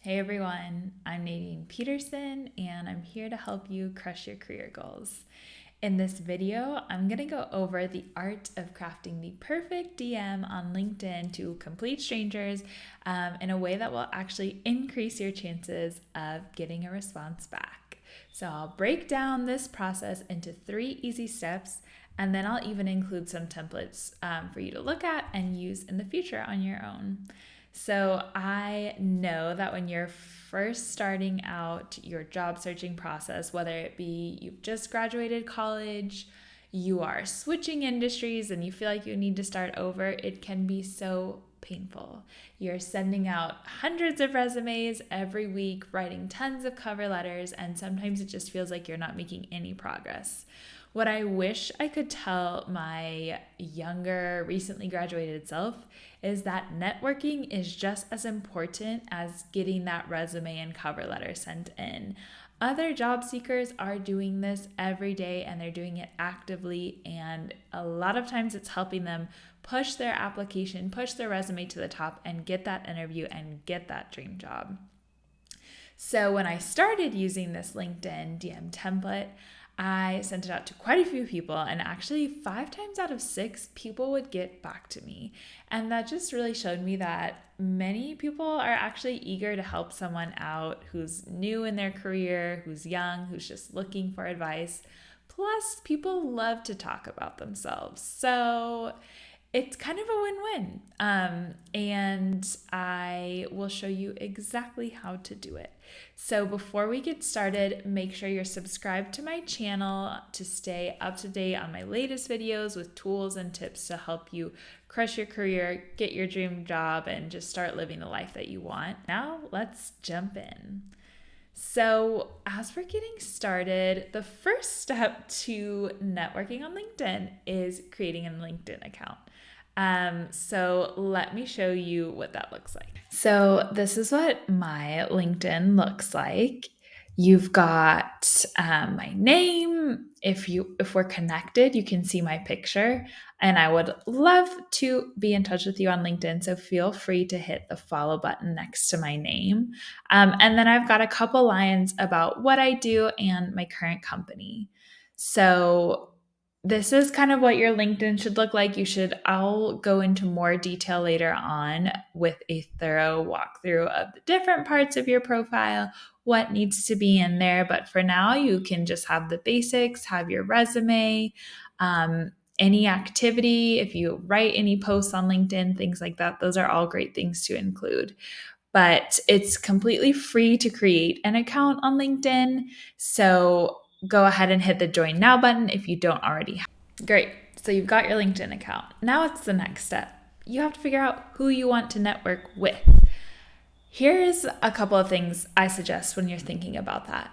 Hey everyone, I'm Nadine Peterson and I'm here to help you crush your career goals. In this video, I'm going to go over the art of crafting the perfect DM on LinkedIn to complete strangers in a way that will actually increase your chances of getting a response back. So I'll break down this process into 3 easy steps, and then I'll even include some templates for you to look at and use in the future on your own. So I know that when you're first starting out your job searching process, whether it be you've just graduated college, you are switching industries, and you feel like you need to start over, it can be so painful. You're sending out hundreds of resumes every week, writing tons of cover letters, and sometimes it just feels like you're not making any progress. What I wish I could tell my younger, recently graduated self is that networking is just as important as getting that resume and cover letter sent in. Other job seekers are doing this every day and they're doing it actively, and a lot of times it's helping them push their application, push their resume to the top, and get that interview and get that dream job. So when I started using this LinkedIn DM template, I sent it out to quite a few people, and actually 5 times out of 6 people would get back to me. And that just really showed me that many people are actually eager to help someone out who's new in their career, who's young, who's just looking for advice. Plus, people love to talk about themselves. So it's kind of a win-win. And I will show you exactly how to do it. So before we get started, make sure you're subscribed to my channel to stay up to date on my latest videos with tools and tips to help you crush your career, get your dream job, and just start living the life that you want. Now let's jump in. So, as we're getting started, the first step to networking on LinkedIn is creating a LinkedIn account. So let me show you what that looks like. So this is what my LinkedIn looks like. You've got my name. If we're connected, you can see my picture, and I would love to be in touch with you on LinkedIn. So feel free to hit the follow button next to my name. And then I've got a couple lines about what I do and my current company. So this is kind of what your LinkedIn should look like. I'll go into more detail later on with a thorough walkthrough of the different parts of your profile, what needs to be in there. But for now, you can just have the basics, have your resume, any activity, if you write any posts on LinkedIn, things like that. Those are all great things to include. But it's completely free to create an account on LinkedIn. So go ahead and hit the join now button if you don't already have. Great. So you've got your LinkedIn account. Now it's the next step. You have to figure out who you want to network with. Here's a couple of things I suggest when you're thinking about that.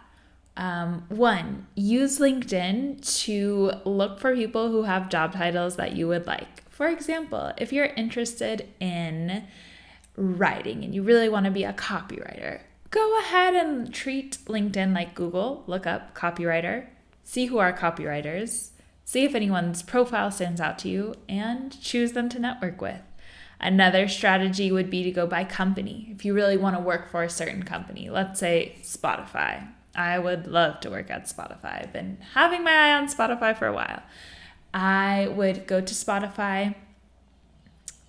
One, use LinkedIn to look for people who have job titles that you would like. For example, if you're interested in writing and you really want to be a copywriter, go ahead and treat LinkedIn like Google. Look up copywriter, see who are copywriters, see if anyone's profile stands out to you, and choose them to network with. Another strategy would be to go by company. If you really want to work for a certain company, let's say Spotify. I would love to work at Spotify. I've been having my eye on Spotify for a while. I would go to Spotify,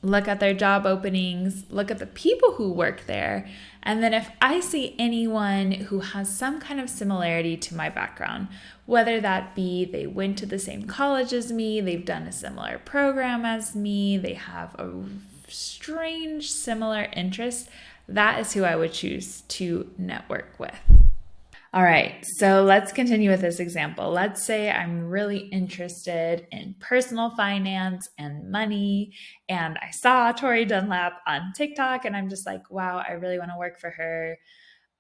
look at their job openings, look at the people who work there, and then if I see anyone who has some kind of similarity to my background, whether that be they went to the same college as me, they've done a similar program as me, they have a strange similar interest, that is who I would choose to network with. All right, so let's continue with this example. Let's say I'm really interested in personal finance and money, and I saw Tori Dunlap on TikTok, and I'm just like, wow, I really want to work for her.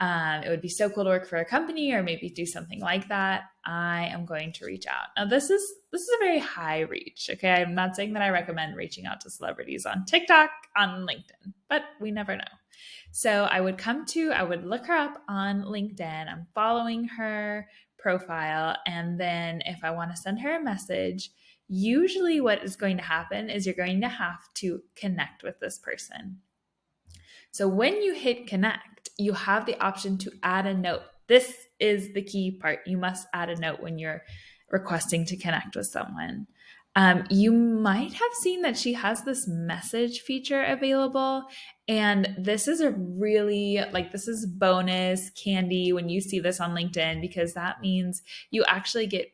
It would be so cool to work for a company or maybe do something like that. I am going to reach out. Now, this is a very high reach. Okay, I'm not saying that I recommend reaching out to celebrities on TikTok, on LinkedIn, but we never know. So I would look her up on LinkedIn. I'm following her profile. And then if I want to send her a message, usually what is going to happen is you're going to have to connect with this person. So when you hit connect, you have the option to add a note. This is the key part. You must add a note when you're requesting to connect with someone. You might have seen that she has this message feature available. And this is a really, this is bonus candy when you see this on LinkedIn, because that means you actually get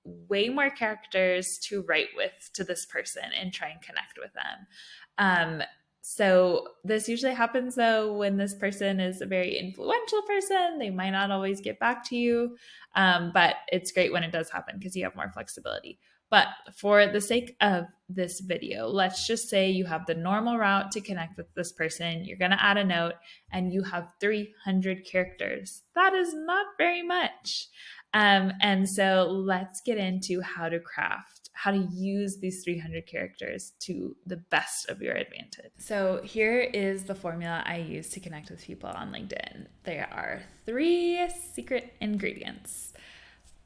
way more characters to write with to this person and try and connect with them. So this usually happens though when this person is a very influential person. They might not always get back to you, but it's great when it does happen because you have more flexibility. But for the sake of this video, let's just say you have the normal route to connect with this person. You're going to add a note and you have 300 characters. That is not very much. And so let's get into how to use these 300 characters to the best of your advantage. So here is the formula I use to connect with people on LinkedIn. There are 3 secret ingredients: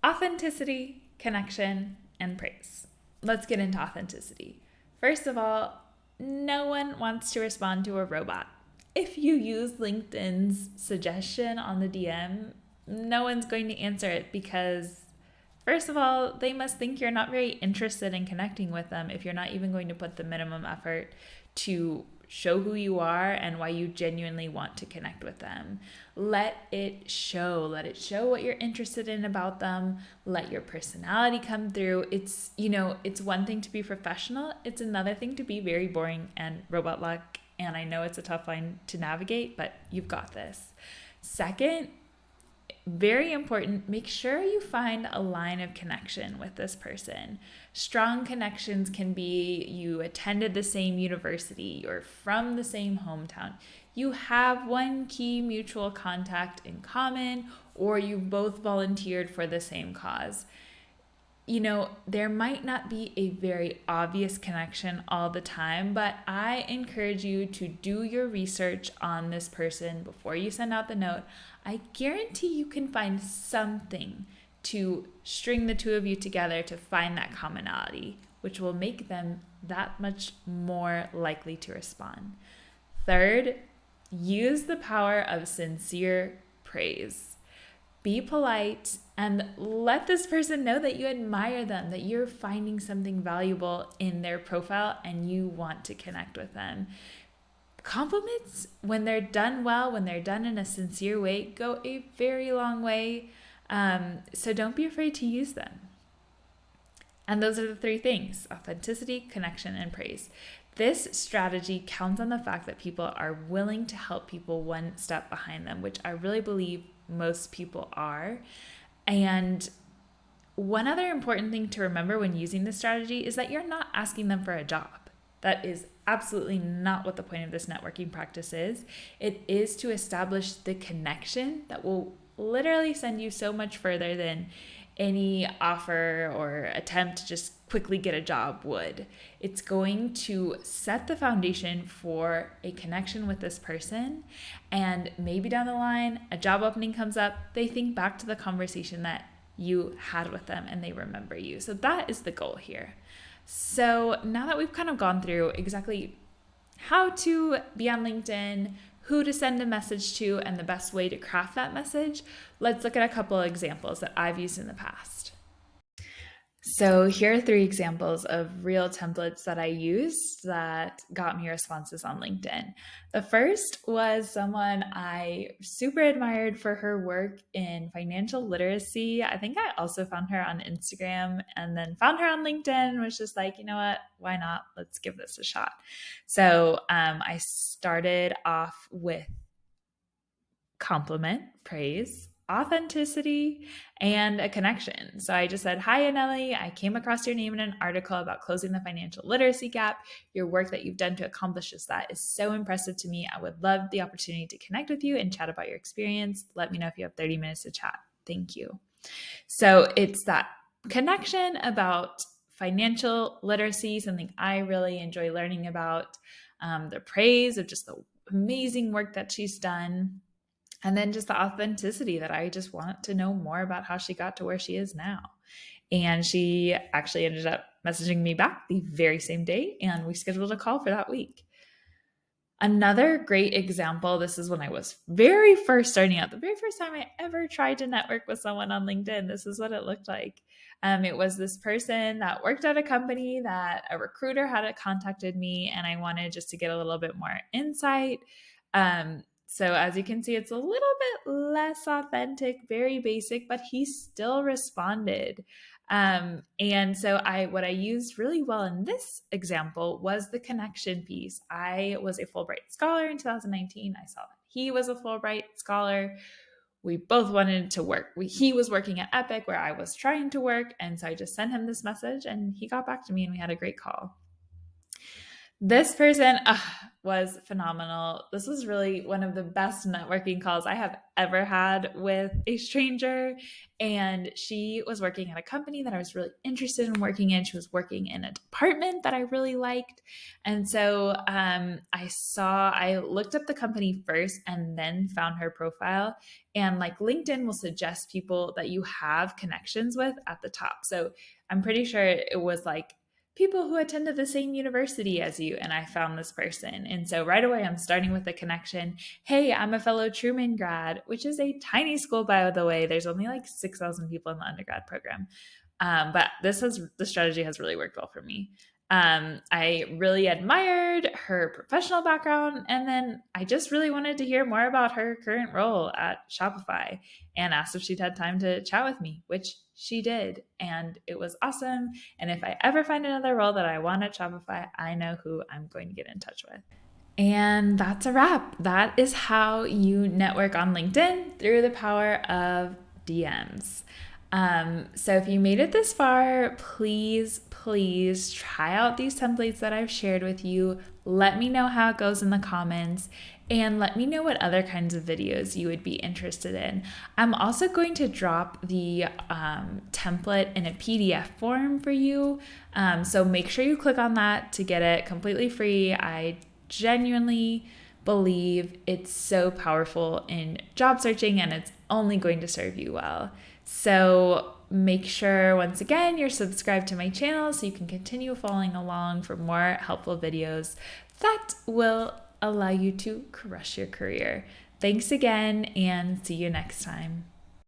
authenticity, connection, and praise. Let's get into authenticity. First of all, no one wants to respond to a robot. If you use LinkedIn's suggestion on the DM, no one's going to answer it because, first of all, they must think you're not very interested in connecting with them if you're not even going to put the minimum effort to show who you are and why you genuinely want to connect with them. Let it show. Let it show what you're interested in about them. Let your personality come through. It's one thing to be professional. It's another thing to be very boring and robot-like. And I know it's a tough line to navigate, but you've got this. Second, very important, make sure you find a line of connection with this person. Strong connections can be you attended the same university, you're from the same hometown, you have one key mutual contact in common, or you both volunteered for the same cause. There might not be a very obvious connection all the time, but I encourage you to do your research on this person before you send out the note. I guarantee you can find something to string the two of you together to find that commonality, which will make them that much more likely to respond. Third, use the power of sincere praise. Be polite and let this person know that you admire them, that you're finding something valuable in their profile and you want to connect with them. Compliments, when they're done well, when they're done in a sincere way, go a very long way. So don't be afraid to use them. And those are the 3 things: authenticity, connection, and praise. This strategy counts on the fact that people are willing to help people one step behind them, which I really believe most people are. And one other important thing to remember when using this strategy is that you're not asking them for a job. That is absolutely not what the point of this networking practice is. It is to establish the connection that will literally send you so much further than any offer or attempt to just quickly get a job would. It's going to set the foundation for a connection with this person, and maybe down the line a job opening comes up, they think back to the conversation that you had with them and they remember you. So that is the goal here. So now that we've kind of gone through exactly how to be on LinkedIn, who to send a message to, and the best way to craft that message, let's look at a couple of examples that I've used in the past. So here are 3 examples of real templates that I used that got me responses on LinkedIn. The first was someone I super admired for her work in financial literacy. I think I also found her on Instagram and then found her on LinkedIn and was just like, you know what, why not? Let's give this a shot. So I started off with compliment, praise, authenticity, and a connection. So I just said, hi, Anelli. I came across your name in an article about closing the financial literacy gap. Your work that you've done to accomplish just that is so impressive to me. I would love the opportunity to connect with you and chat about your experience. Let me know if you have 30 minutes to chat. Thank you. So it's that connection about financial literacy, something I really enjoy learning about, the praise of just the amazing work that she's done. And then just the authenticity that I just want to know more about how she got to where she is now. And she actually ended up messaging me back the very same day, and we scheduled a call for that week. Another great example, this is when I was very first starting out, the very first time I ever tried to network with someone on LinkedIn. This is what it looked like. It was this person that worked at a company that a recruiter had contacted me, and I wanted just to get a little bit more insight. So as you can see, it's a little bit less authentic, very basic, but he still responded. And so what I used really well in this example was the connection piece. I was a Fulbright scholar in 2019. I saw that he was a Fulbright scholar. We both wanted to work. He was working at Epic where I was trying to work. And so I just sent him this message and he got back to me and we had a great call. This person was phenomenal. This was really one of the best networking calls I have ever had with a stranger. And she was working at a company that I was really interested in working in. She was working in a department that I really liked. And so I looked up the company first and then found her profile. And like LinkedIn will suggest people that you have connections with at the top. So I'm pretty sure it was like people who attended the same university as you, and I found this person. And so right away, I'm starting with the connection. Hey, I'm a fellow Truman grad, which is a tiny school, by the way. There's only like 6,000 people in the undergrad program. But the strategy has really worked well for me. I really admired her professional background, and then I just really wanted to hear more about her current role at Shopify and asked if she'd had time to chat with me, which she did, and it was awesome. And if I ever find another role that I want at Shopify, I know who I'm going to get in touch with. And that's a wrap. That is how you network on LinkedIn through the power of DMs. So if you made it this far, please try out these templates that I've shared with you. Let me know how it goes in the comments and let me know what other kinds of videos you would be interested in. I'm also going to drop the template in a PDF form for you. So make sure you click on that to get it completely free. I genuinely believe it's so powerful in job searching and it's only going to serve you well. So make sure, once again, you're subscribed to my channel so you can continue following along for more helpful videos that will allow you to crush your career. Thanks again and see you next time.